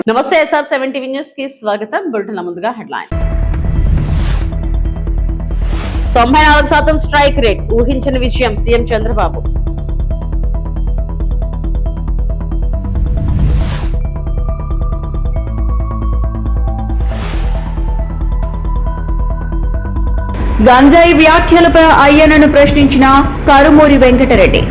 నమస్తే SR7 TV news కి స్వాగతం. బులెటిన్ల ముందుగా హెడ్లైన్. 94% స్ట్రైక్ రేట్, ఊహించని విజయం సీఎం చంద్రబాబు. గంజాయి వ్యాఖ్యలపై అయ్యన్నను ప్రశ్నించిన కరుమూరి వెంకటరెడ్డి.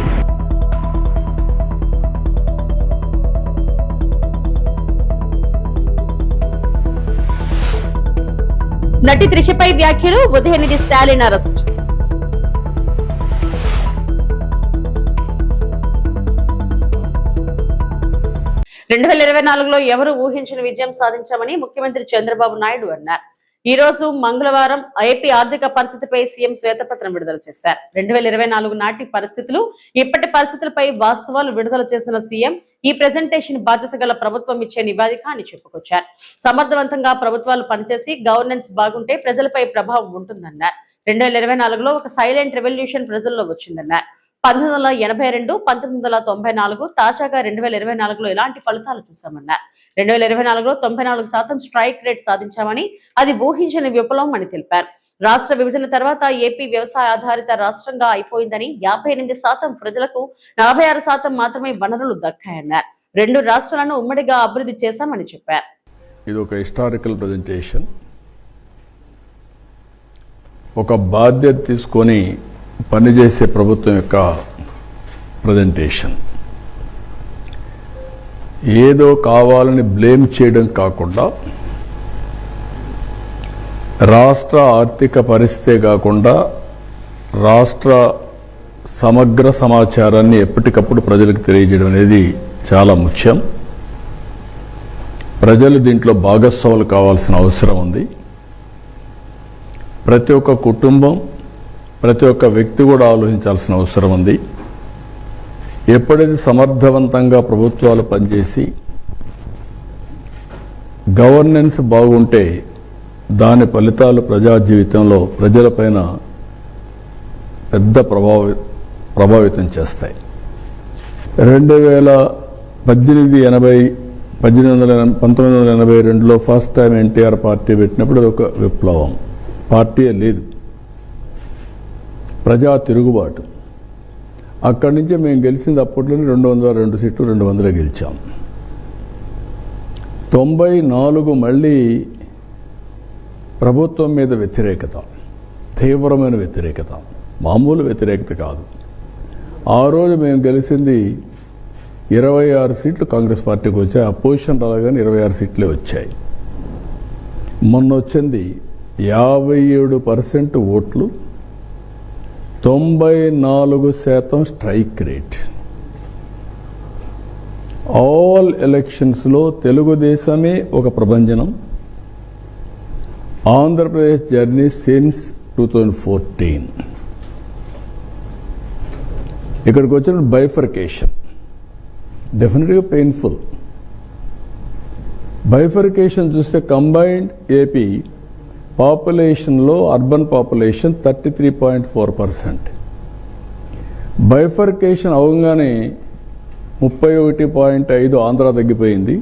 నటి త్రిషపై వ్యాఖ్యలు, ఉదయనిధి స్టాలిన్ అరెస్ట్. రెండు 2024లో ఎవరు ఊహించిన విజయం సాధించామని ముఖ్యమంత్రి చంద్రబాబు నాయుడు అన్నారు. ఈ రోజు మంగళవారం ఏపీ ఆర్థిక పరిస్థితిపై సీఎం శ్వేతపత్రం విడుదల చేశారు. 2024 నాటి పరిస్థితులు, ఇప్పటి పరిస్థితులపై వాస్తవాలు విడుదల చేసిన సీఎం ఈ ప్రెజెంటేషన్ బాధ్యత గల ప్రభుత్వం ఇచ్చే నివేదిక అని చెప్పుకొచ్చారు. సమర్థవంతంగా ప్రభుత్వాలు పనిచేసి గవర్నెన్స్ బాగుంటే ప్రజలపై ప్రభావం ఉంటుందన్నారు. 2024లో ఒక సైలెంట్ రెవల్యూషన్ ప్రజల్లో వచ్చిందన్నారు. 1982, 1994, తాజాగా 2024లో ఇలాంటి ఫలితాలు చూశామన్నారు. 2024లో 94% స్ట్రైక్ రేట్ సాధించామని, అది ఊహించని విప్లవం అని తెలిపారు. రాష్ట్ర విభజన తర్వాత ఏపీ వ్యవసాయ ఆధారిత రాష్ట్రంగా అయిపోయిందని, 58% ప్రజలకు 46% మాత్రమే వనరులు దక్కాయన్నారు. 2 రాష్ట్రాలను ఉమ్మడిగా అభివృద్ధి చేశామని చెప్పారు. ఇది ఒక హిస్టారికల్ ప్రెజెంటేషన్. ఒక బాధ్యత తీసుకొని పనిచేసే ప్రభుత్వం యొక్క ప్రజెంటేషన్. ఏదో కావాలని బ్లేమ్ చేయడం కాకుండా, రాష్ట్ర ఆర్థిక పరిస్థితే కాకుండా రాష్ట్ర సమగ్ర సమాచారాన్ని ఎప్పటికప్పుడు ప్రజలకు తెలియజేయడం అనేది చాలా ముఖ్యం. ప్రజలు దీంట్లో భాగస్వాములు కావాల్సిన అవసరం ఉంది. ప్రతి ఒక్క కుటుంబం, ప్రతి ఒక్క వ్యక్తి కూడా ఆలోచించాల్సిన అవసరం ఉంది. ఎప్పుడైతే సమర్థవంతంగా ప్రభుత్వాలు పనిచేసి గవర్నెన్స్ బాగుంటే దాని ఫలితాలు ప్రజా జీవితంలో ప్రజలపైన పెద్ద ప్రభావితం చేస్తాయి. 1982లో ఫస్ట్ టైం ఎన్టీఆర్ పార్టీ పెట్టినప్పుడు అది ఒక విప్లవం. పార్టీయే లేదు, ప్రజా తిరుగుబాటు. అక్కడి నుంచే మేము గెలిచింది అప్పట్లోనే 202 సీట్లు, 200 గెలిచాం. 94 మళ్ళీ ప్రభుత్వం మీద వ్యతిరేకత, తీవ్రమైన వ్యతిరేకత, మామూలు వ్యతిరేకత కాదు. ఆ రోజు మేము గెలిచింది 26 సీట్లు కాంగ్రెస్ పార్టీకి వచ్చాయి. అపోజిషన్ రాగానే 26 సీట్లే వచ్చాయి. మొన్న వచ్చింది 57% ఓట్లు, 94% స్ట్రైక్ రేట్. ఆల్ ఎలక్షన్స్లో తెలుగుదేశమే ఒక ప్రభంజనం. Andhra Pradesh journey since 2014. ఇక్కడికి వచ్చిన బైఫర్కేషన్ డెఫినెట్గా పెయిన్ఫుల్. బైఫర్కేషన్ చూస్తే కంబైన్డ్ ఏపీ పాపులేషన్లో అర్బన్ పాపులేషన్ 33.4%. బైఫర్కేషన్ అవగానే 31.5 ఆంధ్ర తగ్గిపోయింది.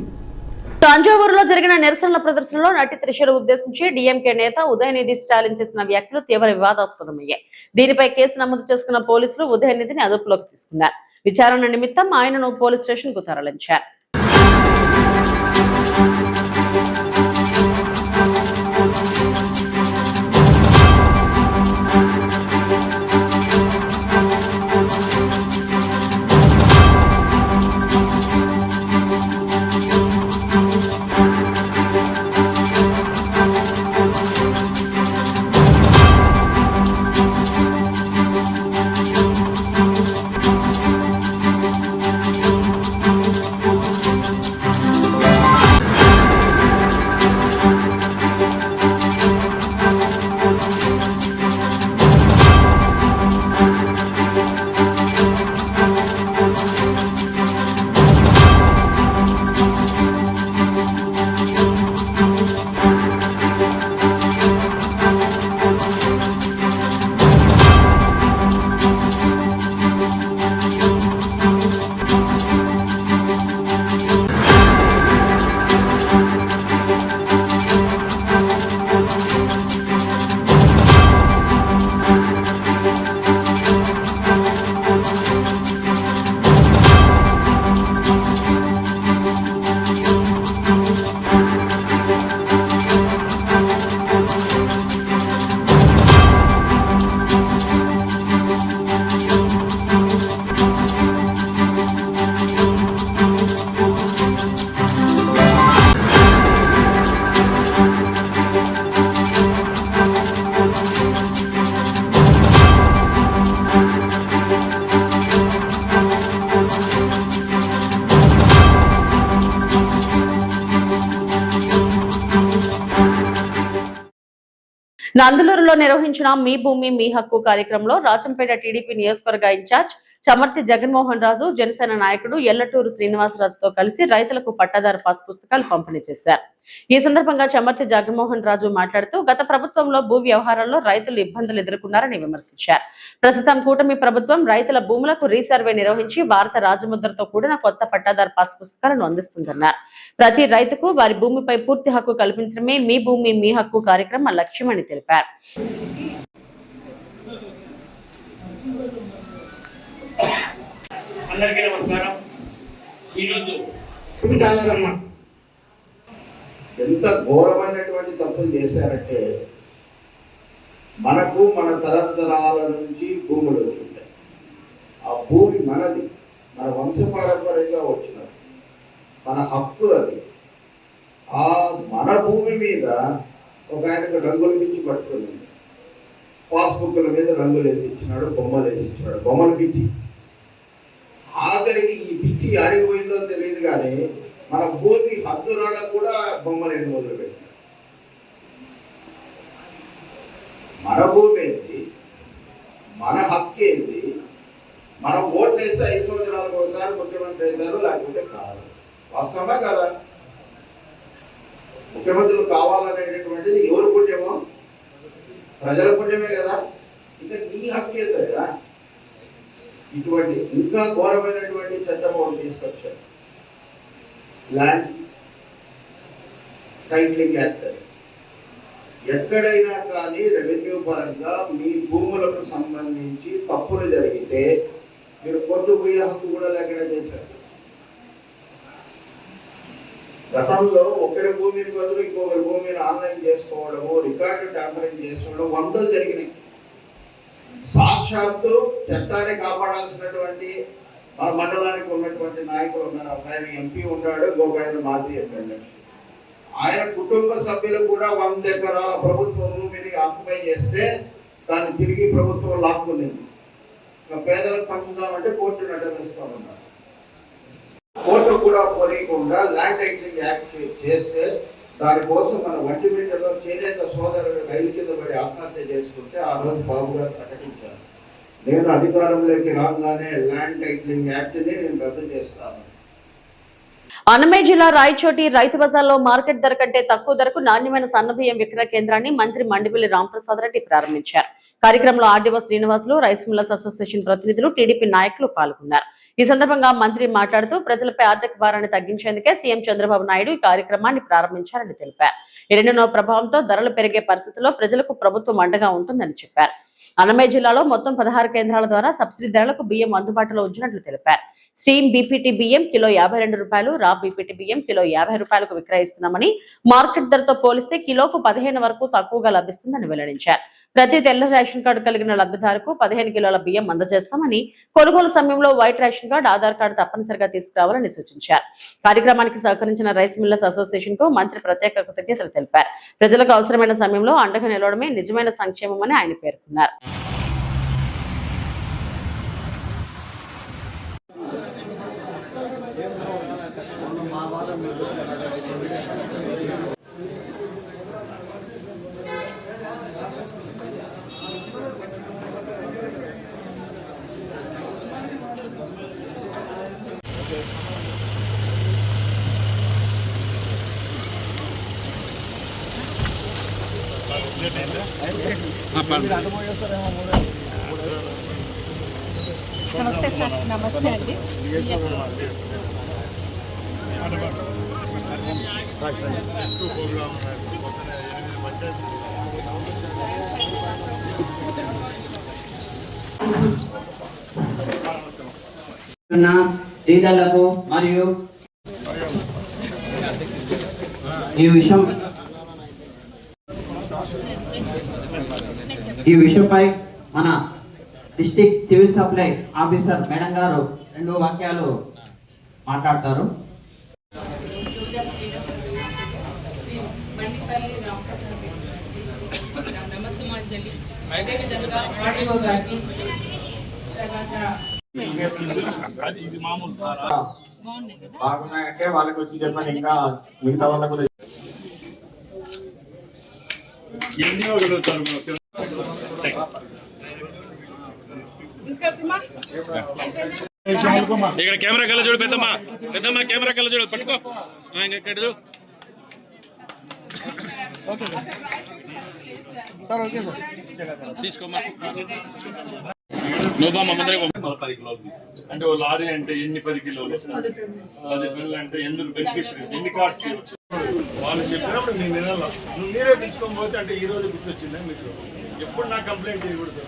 తంజావూరులో జరిగిన నిరసనల ప్రదర్శనలో నటి త్రిషను ఉద్దేశించి డీఎంకే నేత ఉదయనిధి స్టాలిన్ చేసిన వ్యాఖ్యలు తీవ్ర వివాదాస్పదమయ్యాయి. దీనిపై కేసు నమోదు చేసుకున్న పోలీసులు ఉదయనిధిని అదుపులోకి తీసుకున్నారు. విచారణ నిమిత్తం ఆయనను పోలీస్ స్టేషన్ కు తరలించారు. నందలూరులో నిర్వహించిన మీ భూమి మీ హక్కు కార్యక్రమంలో రాజంపేట టీడీపీ నియోజకవర్గ ఇన్ఛార్జ్ చమర్తి జగన్మోహన్ రాజు, జనసేన నాయకుడు ఎల్లటూరు శ్రీనివాసరాజుతో కలిసి రైతులకు పట్టాదారు పాస్ పుస్తకాలు పంపిణీ చేశారు. ఈ సందర్భంగా చమర్తి జగన్మోహన్ రాజు మాట్లాడుతూ గత ప్రభుత్వంలో భూ వ్యవహారాల్లో రైతులు ఇబ్బందులు ఎదుర్కొన్నారని విమర్శించారు. ప్రస్తుతం కూటమి ప్రభుత్వం రైతుల భూములకు రీసర్వే నిర్వహించి భారత రాజముద్రతో కూడిన కొత్త పట్టాదారు పాస్ పుస్తకాలను అందిస్తుందన్నారు. ప్రతి రైతుకు వారి భూమిపై పూర్తి హక్కు కల్పించడమే మీ భూమి మీ హక్కు కార్యక్రమం లక్ష్యమని తెలిపారు. అందరికీ నమస్కారం. ఈరోజు ఎంత ఘోరమైనటువంటి తప్పులు చేశారంటే, మనకు మన తరతరాల నుంచి భూములు వచ్చుంటాయి. ఆ భూమి మనది, మన వంశపారంపర్యంగా వచ్చినది, మన హక్కు అది. ఆ మన భూమి మీద ఒక ఆయనకు రంగులు పిచ్చి పట్టుకుంది. పాస్బుక్ల మీద రంగులు వేసి ఇచ్చినాడు, బొమ్మలు వేసి ఇచ్చినాడు, బొమ్మలు పిచ్చి. ఆఖరికి ఈ పిచ్చి ఆడిపోయిందో తెలియదు కానీ మన భూమి హద్దురాగా కూడా బొమ్మలేని మొదలుపెట్టినాడు. మన భూమి ఏంది, మన హక్కు ఏంది, మనం ఓట్లు వేస్తే 5 సంవత్సరాలకు ఒకసారి ముఖ్యమంత్రి అవుతారు, లేకపోతే కాదు. వాస్తవమా కదా? ముఖ్యమంత్రులు కావాలనేటటువంటిది ఎవరి పుణ్యమో? ప్రజల పుణ్యమే కదా. ఇంకా నీ హక్కు ఏందా? ఇటువంటి ఇంకా ఘోరమైనటువంటి చట్టం ఒకటి తీసుకొచ్చారు, ల్యాండ్ టైటిలింగ్ యాక్ట్. ఎక్కడైనా కానీ రెవెన్యూ పరంగా మీ భూములకు సంబంధించి తప్పులు జరిగితే మీరు కోర్టు పోయే హక్కు కూడా లేకుండా చేశారు. గతంలో ఒకరి భూమిని బదులు ఇంకొకరి భూమిని ఆన్లైన్ చేసుకోవడము, రికార్డు ట్యాంపరింగ్ చేసుకోవడం వందలు జరిగినాయి. సాక్షాత్తు చట్టాన్ని కాపాడాల్సినటువంటి మన మండలానికి ఉన్నటువంటి నాయకులు ఉన్నారు. ఒక ఆయన ఎంపీ ఉన్నాడు, ఇంకొక ఆయన మాజీ ఎమ్మెల్యే. ఆయన కుటుంబ సభ్యులు కూడా 100 ఎకరాల ప్రభుత్వ భూమిని ఆక్యుపై చేస్తే దాన్ని తిరిగి ప్రభుత్వం లాక్కునింది. పేదలకు పంచుదామంటే కోర్టును అడ్డమిస్తామన్నారు. కోర్టు కూడా పోనీయకుండా ల్యాండ్ టైటిలింగ్ యాక్ట్ చేస్తే దానికోసం మన వంటిమిట్టలో చేనేత సోదరుడు రైలు కింద పడి ఆత్మహత్య చేసుకుంటే ఆ రోజు బాబు గారు ప్రకటించారు, నేను అధికారంలోకి రాగానే ల్యాండ్ టైటిలింగ్ యాక్ట్ ని నేను రద్దు చేస్తాను. అన్నమయ్య జిల్లా రాయచోటి రైతు బజార్లో మార్కెట్ ధర కంటే తక్కువ ధరకు నాణ్యమైన సన్నబియ్యం విక్రయ కేంద్రాన్ని మంత్రి మండిపల్లి రాంప్రసాద్ రెడ్డి ప్రారంభించారు. కార్యక్రమంలో RDO Srinivasulu, rice millers association ప్రతినిధులు, టీడీపీ నాయకులు పాల్గొన్నారు. ఈ సందర్భంగా మంత్రి మాట్లాడుతూ ప్రజలపై ఆర్థిక భారాన్ని తగ్గించేందుకే సీఎం చంద్రబాబు నాయుడు ఈ కార్యక్రమాన్ని ప్రారంభించారని తెలిపారు. ఎరెండో ప్రభావంతో ధరలు పెరిగే పరిస్థితుల్లో ప్రజలకు ప్రభుత్వం అండగా ఉంటుందని చెప్పారు. అన్నమయ్య జిల్లాలో మొత్తం 16 కేంద్రాల ద్వారా సబ్సిడీ ధరలకు బియ్యం అందుబాటులో ఉంచినట్లు తెలిపారు. స్టీమ్ బీపీటీ బియ్యం కిలో 52 రూపాయలు, రా బీపీటీ బియ్యం కిలో 50 రూపాయలకు విక్రయిస్తున్నామని, మార్కెట్ ధరతో పోలిస్తే కిలోకు 15 వరకు తక్కువగా లభిస్తుందని వెల్లడించారు. ప్రతి తెల్ల రేషన్ కార్డు కలిగిన లబ్ధిదారుకు 15 కిలోల బియ్యం అందజేస్తామని, కొనుగోలు సమయంలో white ration card, Aadhaar card తప్పనిసరిగా తీసుకురావాలని సూచించారు. కార్యక్రమానికి సహకరించిన రైస్ మిల్లర్స్ అసోసియేషన్ కు మంత్రి ప్రత్యేక కృతజ్ఞతలు తెలిపారు. ప్రజలకు అవసరమైన సమయంలో అండగా నిలవడమే నిజమైన సంక్షేమమని ఆయన పేర్కొన్నారు. నమస్తే సార్. నమస్తే అండి. డీలర్లకు మరియు ఈ విషయంపై మన district civil supply officer madam గారు 2 వాక్యాలు మాట్లాడతారు. బాగున్నాయంటే వాళ్ళకి వచ్చి చెప్పండి, ఇంకా మిగతా వాళ్ళకు ఎన్ని వదులుతారు ఇక్కడ కెమెరా కళ్ళ చూడు పెద్దమ్మా పెద్దమ్మా కెమెరా కళ్ళ చూడు పట్టుకో ఇక్కడ చూడు తీసుకోమ్మా నువ్వు బామ్మ ముందరే 10 కిలోలు తీసుకోవచ్చు అంటే ఓ లారీ అంటే ఎన్ని 10 కిలోలు 10 టన్నులు అంటే ఎందుకు బెనిఫిషరీస్ ఎన్ని కార్డ్స్ ఇవ్వచ్చు వాళ్ళు చెప్పినప్పుడు నేను వినాలా నువ్వు మీరే పిలుచుకోకపోతే అంటే ఈ రోజు గుర్తొచ్చిందా మీకు ఎప్పుడు నా కంప్లైంట్ చేయకూడదు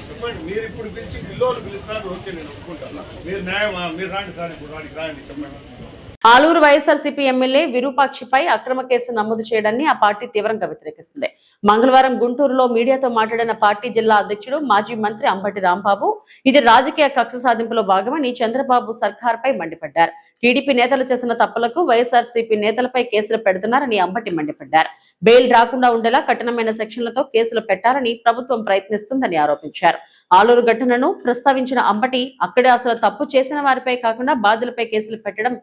చెప్పండి మీరు ఇప్పుడు పిలిచి పిల్లోళ్ళు పిలుస్తున్నారు ఓకే నేను ఒప్పుకుంటాను మీరు న్యాయమా మీరు రాండి సార్ ఇప్పుడు రాండి చెప్పండి ఆలూరు వైఎస్ఆర్సీపీ ఎమ్మెల్యే విరూపాక్షిపై అక్రమ కేసు నమోదు చేయడాన్ని ఆ పార్టీ తీవ్రంగా వ్యతిరేకిస్తుంది. మంగళవారం గుంటూరులో మీడియాతో మాట్లాడిన పార్టీ జిల్లా అధ్యక్షుడు మాజీ మంత్రి అంబటి రాంబాబు ఇది రాజకీయ కక్ష సాధింపులో భాగమని చంద్రబాబు సర్కార్పై మండిపడ్డారు. టీడీపీ నేతలు చేసిన తప్పులకు వైఎస్ఆర్సీపీ నేతలపై కేసులు పెడుతున్నారని అంబటి మండిపడ్డారు. బెయిల్ రాకుండా ఉండేలా కఠినమైన సెక్షన్లతో కేసులు పెట్టాలని ప్రభుత్వం ప్రయత్నిస్తుందని ఆరోపించారు. ఆలూరు ఘటనను ప్రస్తావించిన అంబటి అక్కడే అసలు తప్పు చేసిన వారిపై కాకుండా బాధ్యులపై కేసులు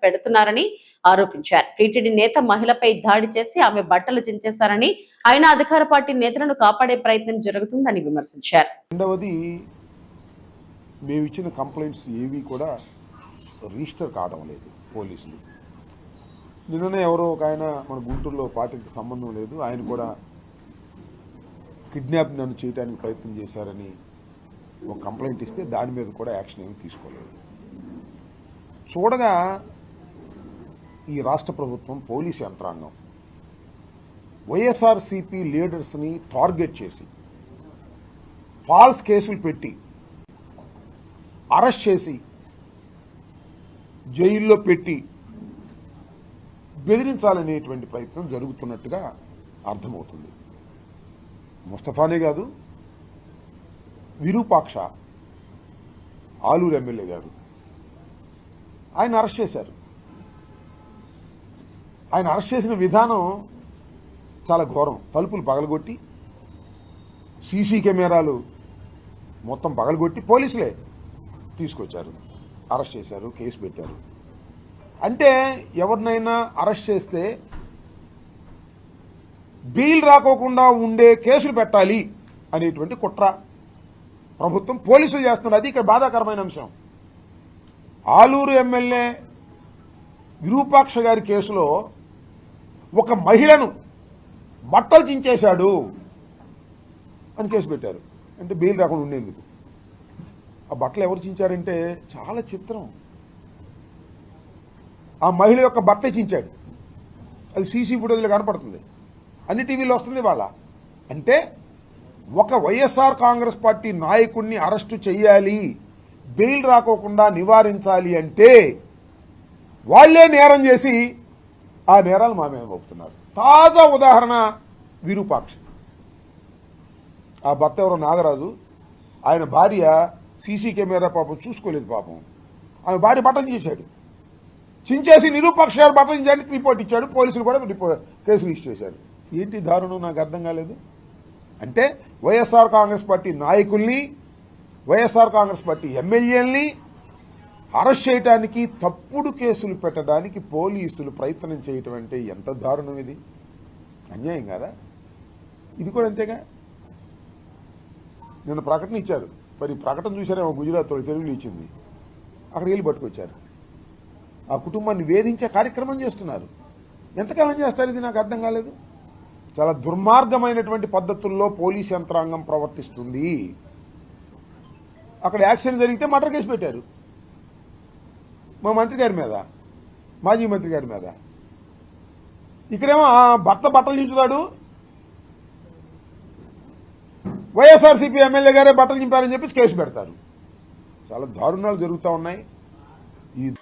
పెడుతున్నారని ఆరోపించారు. టీటీడీ నేత మహిళపై దాడి చేసి ఆమె బట్టలు చించేశారని ఆయన అధికార పార్టీ నేతలను కాపాడే ప్రయత్నం జరుగుతుందని విమర్శించారు. రెండవది మేము ఇచ్చిన కంప్లైంట్స్ ఏవి కూడా రిజిస్టర్ కావడం లేదు పోలీసులు. నిన్ననే ఎవరో ఒక ఆయన మన గుంటూరులో పార్టీకి సంబంధం లేదు ఆయన కూడా కిడ్నాప్ నన్ను చేయడానికి ప్రయత్నం చేశారని ఒక కంప్లైంట్ ఇస్తే దాని మీద కూడా యాక్షన్ ఏమీ తీసుకోలేదు. చూడగా ఈ రాష్ట్ర ప్రభుత్వం పోలీసు యంత్రాంగం వైఎస్ఆర్సీపీ లీడర్స్ని టార్గెట్ చేసి ఫాల్స్ కేసులు పెట్టి అరెస్ట్ చేసి జైల్లో పెట్టి బెదిరించాలనేటువంటి ప్రయత్నం జరుగుతున్నట్టుగా అర్థమవుతుంది. ముస్తఫానే కాదు, విరూపాక్ష ఆలూరు ఎమ్మెల్యే గారు ఆయన అరెస్ట్ చేశారు. ఆయన అరెస్ట్ చేసిన విధానం చాలా ఘోరం. తలుపులు పగలగొట్టి సీసీ కెమెరాలు మొత్తం పగలగొట్టి పోలీసులే తీసుకొచ్చారు, అరెస్ట్ చేశారు, కేసు పెట్టారు. అంటే ఎవరినైనా అరెస్ట్ చేస్తే బెయిల్ రాకోకుండా ఉండే కేసులు పెట్టాలి అనేటువంటి కుట్ర ప్రభుత్వం పోలీసులు చేస్తున్నారు. అది ఇక్కడ బాధాకరమైన అంశం. ఆలూరు ఎమ్మెల్యే విరూపాక్ష గారి కేసులో ఒక మహిళను బట్టలు చించేశాడు అని కేసు పెట్టారు. అంటే బెయిల్ రాకుండా ఉండేందుకు. ఆ బట్టలు ఎవరు చించారంటే చాలా చిత్రం. ఆ మహిళ యొక్క భర్త చించాడు. అది సీసీ ఫుటేజ్లో కనపడుతుంది, అన్ని టీవీలో వస్తుంది వాళ్ళ. అంటే ఒక వైఎస్ఆర్ కాంగ్రెస్ పార్టీ నాయకుడిని అరెస్టు చేయాలి, బెయిల్ రాకోకుండా నివారించాలి అంటే వాళ్లే నేరం చేసి ఆ నేరాలు మా మీద మోపుతున్నారు. తాజా ఉదాహరణ విరూపాక్ష. ఆ భర్త ఎవరో నాగరాజు, ఆయన భార్య సీసీ కెమెరా పాపం చూసుకోలేదు. పాపం ఆమె భార్య బట్టలు చేశాడు, చించేసి నిరూపాక్ష గారు బట్టలు చించడానికి రిపోర్ట్ ఇచ్చాడు. పోలీసులు కూడా కేసు రిజిస్టర్ చేశారు. ఏంటి దారుణం నాకు అర్థం కాలేదు. అంటే వైఎస్ఆర్ కాంగ్రెస్ పార్టీ నాయకుల్ని, వైఎస్ఆర్ కాంగ్రెస్ పార్టీ ఎమ్మెల్యేలని అరెస్ట్ చేయడానికి, తప్పుడు కేసులు పెట్టడానికి పోలీసులు ప్రయత్నం చేయటం అంటే ఎంత దారుణం. ఇది అన్యాయం కాదా? ఇది కూడా అంతేగా. నిన్న ప్రకటన ఇచ్చారు. మరి ప్రకటన చూసారేమో, గుజరాత్ తెలుగులో ఇచ్చింది. అక్కడికి వెళ్ళి పట్టుకొచ్చారు. ఆ కుటుంబాన్ని వేధించే కార్యక్రమం చేస్తున్నారు. ఎంతకాలం చేస్తారు ఇది నాకు అర్థం కాలేదు. చాలా దుర్మార్గమైనటువంటి పద్ధతుల్లో పోలీస్ యంత్రాంగం ప్రవర్తిస్తుంది. అక్కడ యాక్సిడెంట్ జరిగితే మర్డర్ కేసు పెట్టారు మా మంత్రి గారి మీద, మాజీ మంత్రి గారి మీద. ఇక్కడేమో భర్త బట్టలు చించుతాడు, వైఎస్ఆర్సీపీ ఎమ్మెల్యే గారే బట్టలు చింపారని చెప్పి కేసు పెడతారు. చాలా దారుణాలు జరుగుతూ ఉన్నాయి.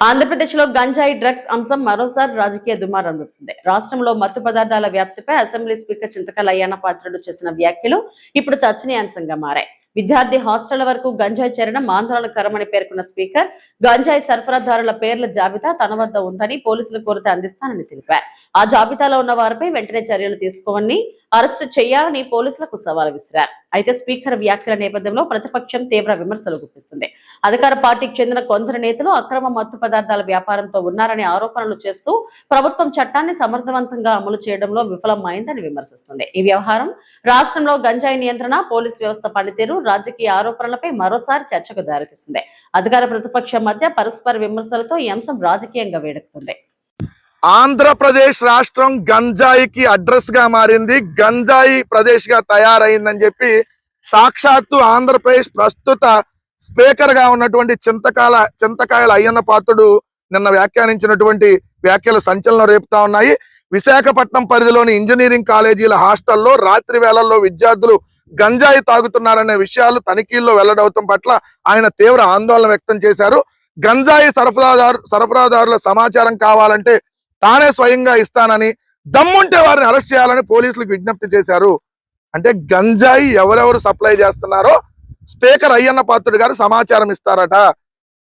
ఆంధ్రప్రదేశ్ లో గంజాయి డ్రగ్స్ అంశం మరోసారి రాజకీయ దుమారం రేపుతుంది. రాష్ట్రంలో మత్తు పదార్థాల వ్యాప్తిపై అసెంబ్లీ స్పీకర్ చింతకాయల అయ్యన్న పాత్రుడు చేసిన వ్యాఖ్యలు ఇప్పుడు చర్చనీయాంశంగా మారాయి. విద్యార్థి హాస్టళ్ల వరకు గంజాయి చేరడం ఆందోళనకరమని పేర్కొన్న స్పీకర్, గంజాయి సరఫరాదారుల పేర్ల జాబితా తన వద్ద ఉందని పోలీసులు కోరితే అందిస్తానని తెలిపారు. ఆ జాబితాలో ఉన్న వారిపై వెంటనే చర్యలు తీసుకోవాలని, అరెస్టు చేయాలని పోలీసులకు సవాల్ విసిరారు. అయితే స్పీకర్ వ్యాఖ్యల నేపథ్యంలో ప్రతిపక్షం తీవ్ర విమర్శలు గుప్పిస్తుంది. అధికార పార్టీకి చెందిన కొందరు నేతలు అక్రమ మత్తు పదార్థాల వ్యాపారంతో ఉన్నారని ఆరోపణలు చేస్తూ ప్రభుత్వం చట్టాన్ని సమర్థవంతంగా అమలు చేయడంలో విఫలమైందని విమర్శిస్తుంది. ఈ వ్యవహారం రాష్ట్రంలో గంజాయి నియంత్రణ, పోలీస్ వ్యవస్థ పనితీరు, రాజకీయ ఆరోపణలపై మరోసారి చర్చకు దారితీస్తుంది. అధికార ప్రతిపక్షం మధ్య పరస్పర విమర్శలతో ఈ అంశం రాజకీయంగా వేడెక్కుతుంది. ఆంధ్రప్రదేశ్ రాష్ట్రం గంజాయికి అడ్రస్ గా మారింది, గంజాయి ప్రదేశ్ గా తయారైందని చెప్పి సాక్షాత్తు ఆంధ్రప్రదేశ్ ప్రస్తుత స్పీకర్ గా ఉన్నటువంటి చింతకాయల అయ్యన్న పాత్రుడు నిన్న వ్యాఖ్యానించినటువంటి వ్యాఖ్యలు సంచలనం రేపుతా ఉన్నాయి. విశాఖపట్నం పరిధిలోని ఇంజనీరింగ్ కాలేజీల హాస్టల్లో రాత్రి వేళల్లో విద్యార్థులు గంజాయి తాగుతున్నారనే విషయాలు తనిఖీల్లో వెల్లడవటం పట్ల ఆయన తీవ్ర ఆందోళన వ్యక్తం చేశారు. గంజాయి సరఫరాదారుల సమాచారం కావాలంటే తానే స్వయంగా ఇస్తానని, దమ్ముంటే వారిని అరెస్ట్ చేయాలని పోలీసులకు విజ్ఞప్తి చేశారు. అంటే గంజాయి ఎవరెవరు సప్లై చేస్తున్నారో స్పీకర్ అయ్యన్న పాత్రుడు గారు సమాచారం ఇస్తారట.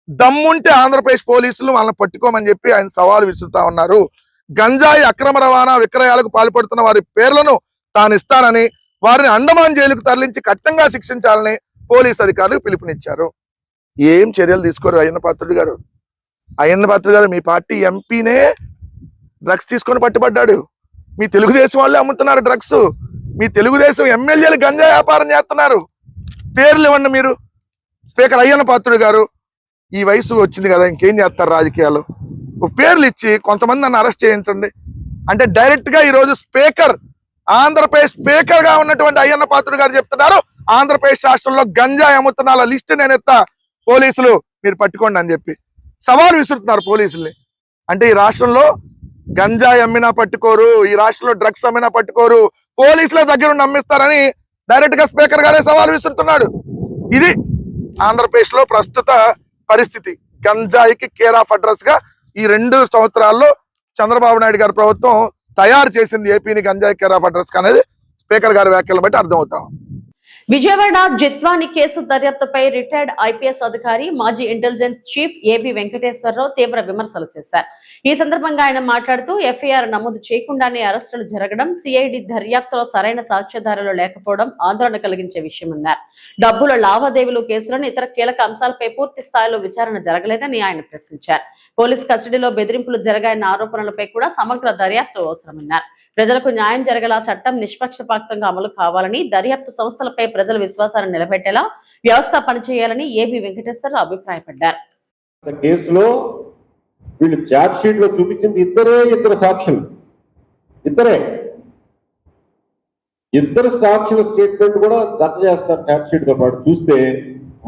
దమ్ముంటే ఆంధ్రప్రదేశ్ పోలీసులు వాళ్ళని పట్టుకోమని చెప్పి ఆయన సవాల్ విసురుతా ఉన్నారు. గంజాయి అక్రమ రవాణా విక్రయాలకు పాల్పడుతున్న వారి పేర్లను తాను ఇస్తానని, వారిని అండమాన్ జైలుకు తరలించి కఠినంగా శిక్షించాలని పోలీసు అధికారులు పిలుపునిచ్చారు. ఏం చర్యలు తీసుకోరు అయ్యన్న పాత్రుడు గారు. అయ్యన్న పాత్రుడు గారు మీ పార్టీ ఎంపీనే డ్రగ్స్ తీసుకొని పట్టుబడ్డాడు. మీ తెలుగుదేశం వాళ్ళే అమ్ముతున్నారు డ్రగ్స్. మీ తెలుగుదేశం ఎమ్మెల్యేలు గంజాయి వ్యాపారం చేస్తున్నారు. పేర్లు ఇవ్వండి మీరు. స్పీకర్ అయ్యన్న పాత్రుడు గారు ఈ వయసు వచ్చింది కదా, ఇంకేం చేస్తారు రాజకీయాలు? పేర్లు ఇచ్చి కొంతమంది నన్ను అరెస్ట్ చేయించండి అంటే డైరెక్ట్ గా ఈరోజు స్పీకర్, ఆంధ్రప్రదేశ్ స్పీకర్ గా ఉన్నటువంటి అయ్యన్న పాత్రుడు గారు చెప్తున్నారు ఆంధ్రప్రదేశ్ రాష్ట్రంలో గంజాయి అమ్ముతున్న లిస్టు నేను ఎత్తా, పోలీసులు మీరు పట్టుకోండి అని చెప్పి సవాల్ విసురుతున్నారు పోలీసుల్ని. అంటే ఈ రాష్ట్రంలో గంజాయి అమ్మినా పట్టుకోరు, ఈ రాష్ట్రంలో డ్రగ్స్ అమ్మినా పట్టుకోరు, పోలీసుల దగ్గర నమ్మిస్తారని డైరెక్ట్ గా స్పీకర్ గారే సవాల్ విసురుతున్నాడు. ఇది ఆంధ్రప్రదేశ్ లో ప్రస్తుత పరిస్థితి. గంజాయికి కేర్ ఆఫ్ అడ్రస్ గా ఈ 2 సంవత్సరాల్లో చంద్రబాబు నాయుడు గారి ప్రభుత్వం తయారు చేసింది ఏపీని గంజాయి కేర్ ఆఫ్ అడ్రస్ అనేది స్పీకర్ గారి వ్యాఖ్యలను బట్టి అర్థమవుతాం. Vijayawada Jethwani case దర్యాప్తుపై retired IPS అధికారి, మాజీ ఇంటెలిజెన్స్ చీఫ్ ఏబి వెంకటేశ్వరరావు తీవ్ర విమర్శలు చేశారు. ఈ సందర్భంగా ఆయన మాట్లాడుతూ ఎఫ్ఐఆర్ నమోదు చేయకుండానే అరెస్టులు జరగడం, సిఐడి దర్యాప్తులో సరైన సాక్ష్యాధారాలు లేకపోవడం ఆందోళన కలిగించే విషయమన్నారు. డబ్బుల లావాదేవీలు కేసులను ఇతర కీలక అంశాలపై పూర్తి స్థాయిలో విచారణ జరగలేదని ఆయన ప్రశ్నించారు. పోలీస్ కస్టడీలో బెదిరింపులు జరిగాయన్న ఆరోపణలపై కూడా సమగ్ర దర్యాప్తు అవసరమన్నారు. ప్రజలకు న్యాయం జరగలా చట్టం నిష్పక్షపాతంగా అమలు కావాలని, దర్యాప్తు సంస్థలపై ప్రజల విశ్వాసాన్ని నిలబెట్టేలా వ్యవస్థ పనిచేయాలని ఏబి వెంకటేశ్వరరావు అభిప్రాయపడ్డారు. కేసులో వీళ్ళు ఛార్జ్ షీట్ లో చూపించింది ఇద్దరు సాక్షులు, ఇద్దరు సాక్షుల స్టేట్మెంట్ కూడా జత చేస్తారు ఛార్జ్ షీట్ తో పాటు. చూస్తే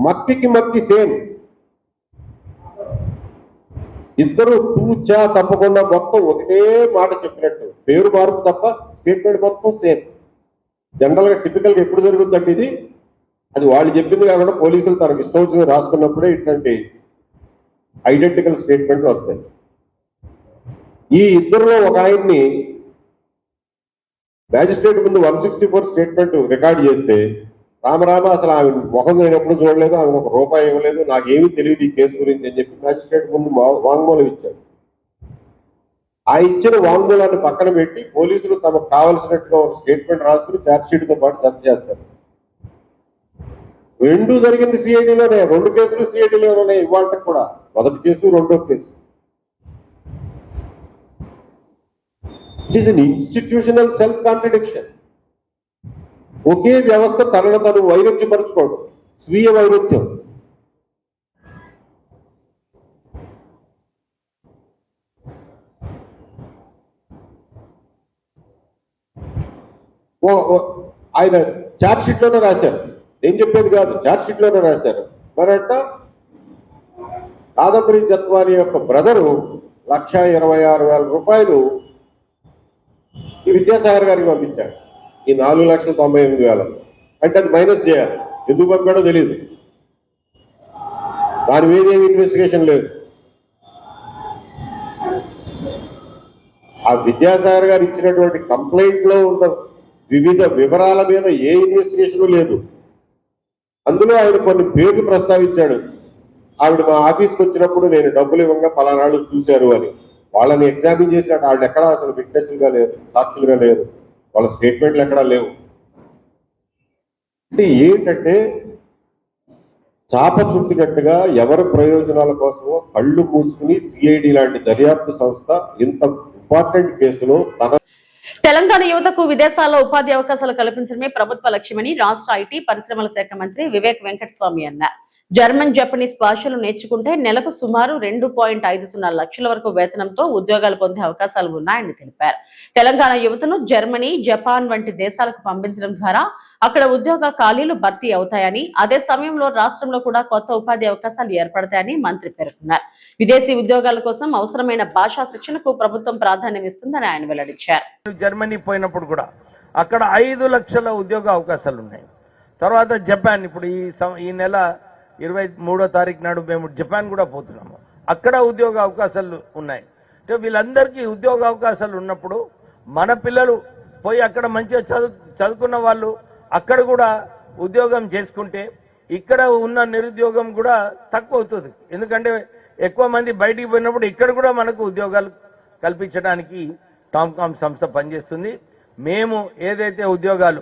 మక్కి సేమ్, ఇద్దరు తూచా తప్పకుండా మొత్తం ఒకటే మాట చెప్పినట్టు, పేరు మార్పు తప్ప స్టేట్మెంట్ మొత్తం సేమ్. జనరల్ గా టిపికల్ గా ఎప్పుడు జరుగుతుందంటే ఇది, అది వాళ్ళు చెప్పింది కాకుండా పోలీసులు తనకు ఇష్టం వచ్చింది రాసుకున్నప్పుడే ఇట్లాంటి ఐడెంటికల్ స్టేట్మెంట్లు వస్తాయి. ఈ ఇద్దరులో ఒక ఆయన్ని మ్యాజిస్ట్రేట్ ముందు 164 స్టేట్మెంట్ రికార్డ్ చేస్తే, రామరామ అసలు ఆమె ముఖం నేను ఎప్పుడు చూడలేదు, ఆమె ఒక రూపాయి ఇవ్వలేదు, నాకేమీ తెలియదు ఈ కేసు గురించి అని చెప్పి మ్యాజిస్ట్రేట్ ముందు వాంగ్మూలం ఇచ్చాడు. ఆ ఇచ్చిన వాంగ్మూలాన్ని పక్కన పెట్టి పోలీసులు తమకు కావలసినట్టుగా ఒక స్టేట్మెంట్ రాసుకుని ఛార్జ్ షీట్ తో పాటు జత చేస్తారు. 2 జరిగింది సిఐడిలోనే, 2 కేసులు సిఐడిలోనే ఇవాళ కూడా, మొదటి కేసు రెండో case. It is an institutional self contradiction. ఒకే వ్యవస్థ తనను తను వైరుధ్యపరచుకోవడం, స్వీయ వైరుధ్యం. ఆయన ఛార్జ్ షీట్ లోనే రాశారు, నేను చెప్పేది కాదు, ఛార్జ్ షీట్ లోనే రాశారు. మరంట కాదంబరి జత్వాని యొక్క బ్రదరు 1,26,000 రూపాయలు ఈ విద్యాసాగర్ గారికి పంపించాడు. ఈ 4,98,000 అంటే అది మైనస్ చేయాలి, ఎందుకు పంపాడో తెలియదు, దాని మీద ఏమి ఇన్వెస్టిగేషన్ లేదు. ఆ విద్యాసాగర్ గారు ఇచ్చినటువంటి కంప్లైంట్ లో ఉన్న వివిధ వివరాల మీద ఏ ఇన్వెస్టిగేషన్ లేదు. అందులో ఆయన కొన్ని పేర్లు ప్రస్తావించాడు. ఆవిడ మా ఆఫీస్కి వచ్చినప్పుడు నేను డబ్బులు ఇవ్వగా పలానాళ్ళు చూశారు అని. వాళ్ళని ఎగ్జామిన్ చేశాడు. వాళ్ళు ఎక్కడా అసలు విట్నెస్లుగా లేరు, సాక్షులుగా లేరు, వాళ్ళ స్టేట్మెంట్లు ఎక్కడా లేవు. అంటే ఏంటంటే చాప చుట్టినట్టుగా ఎవరి ప్రయోజనాల కోసమో కళ్ళు మూసుకుని సిఐడి లాంటి దర్యాప్తు సంస్థ ఇంత ఇంపార్టెంట్ కేసులో తెలంగాణ యువతకు విదేశాల్లో ఉపాధి అవకాశాలు కల్పించడమే ప్రభుత్వ లక్ష్యమని రాష్ట్ర ఐటీ పరిశ్రమల శాఖ మంత్రి వివేక్ వెంకటస్వామి అన్నారు. జర్మన్ జపనీస్ భాషలు నేర్చుకుంటే నెలకు సుమారు 2.50 లక్షల వరకు వేతనంతో ఉద్యోగాలు పొందే అవకాశాలు ఉన్నాయని తెలిపారు. తెలంగాణ యువతను జర్మనీ, జపాన్ వంటి దేశాలకు పంపించడం ద్వారా అక్కడ ఉద్యోగ ఖాళీలు భర్తీ అవుతాయని, అదే సమయంలో రాష్ట్రంలో కూడా కొత్త ఉపాధి అవకాశాలు ఏర్పడతాయని మంత్రి పేర్కొన్నారు. విదేశీ ఉద్యోగాల కోసం అవసరమైన భాషా శిక్షణకు ప్రభుత్వం ప్రాధాన్యం ఇస్తుందని ఆయన వెల్లడించారు. జర్మనీ పోయినప్పుడు కూడా అక్కడ 5 లక్షల ఉద్యోగ అవకాశాలు ఉన్నాయి. తర్వాత జపాన్, ఇప్పుడు ఈ నెల 23వ తారీఖు నాడు మేము జపాన్ కూడా పోతున్నాము. అక్కడ ఉద్యోగ అవకాశాలు ఉన్నాయి. అంటే వీళ్ళందరికీ ఉద్యోగ అవకాశాలు ఉన్నప్పుడు మన పిల్లలు పోయి అక్కడ మంచిగా చదువుకున్న వాళ్ళు అక్కడ కూడా ఉద్యోగం చేసుకుంటే ఇక్కడ ఉన్న నిరుద్యోగం కూడా తక్కువ అవుతుంది. ఎందుకంటే ఎక్కువ మంది బయటికి పోయినప్పుడు ఇక్కడ కూడా మనకు ఉద్యోగాలు కల్పించడానికి టామ్కామ్ సంస్థ పనిచేస్తుంది. మేము ఏదైతే ఉద్యోగాలు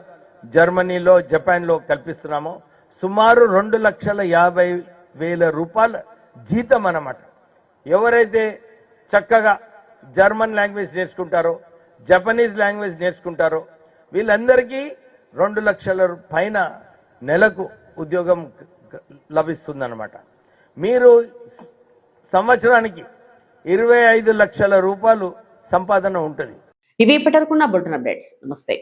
జర్మనీలో, జపాన్లో కల్పిస్తున్నామో సుమారు 2,50,000 రూపాయల జీతం అన్నమాట. ఎవరైతే చక్కగా జర్మన్ లాంగ్వేజ్ నేర్చుకుంటారో, జపనీస్ లాంగ్వేజ్ నేర్చుకుంటారో వీళ్ళందరికీ 2 లక్షల పైన నెలకు ఉద్యోగం లభిస్తుందన్నమాట. మీరు సంవత్సరానికి 25 లక్షల రూపాయలు సంపాదన ఉంటుంది. ఇవి ఇప్పటివరకున్న బులెటిన్ అప్డేట్స్. నమస్తే.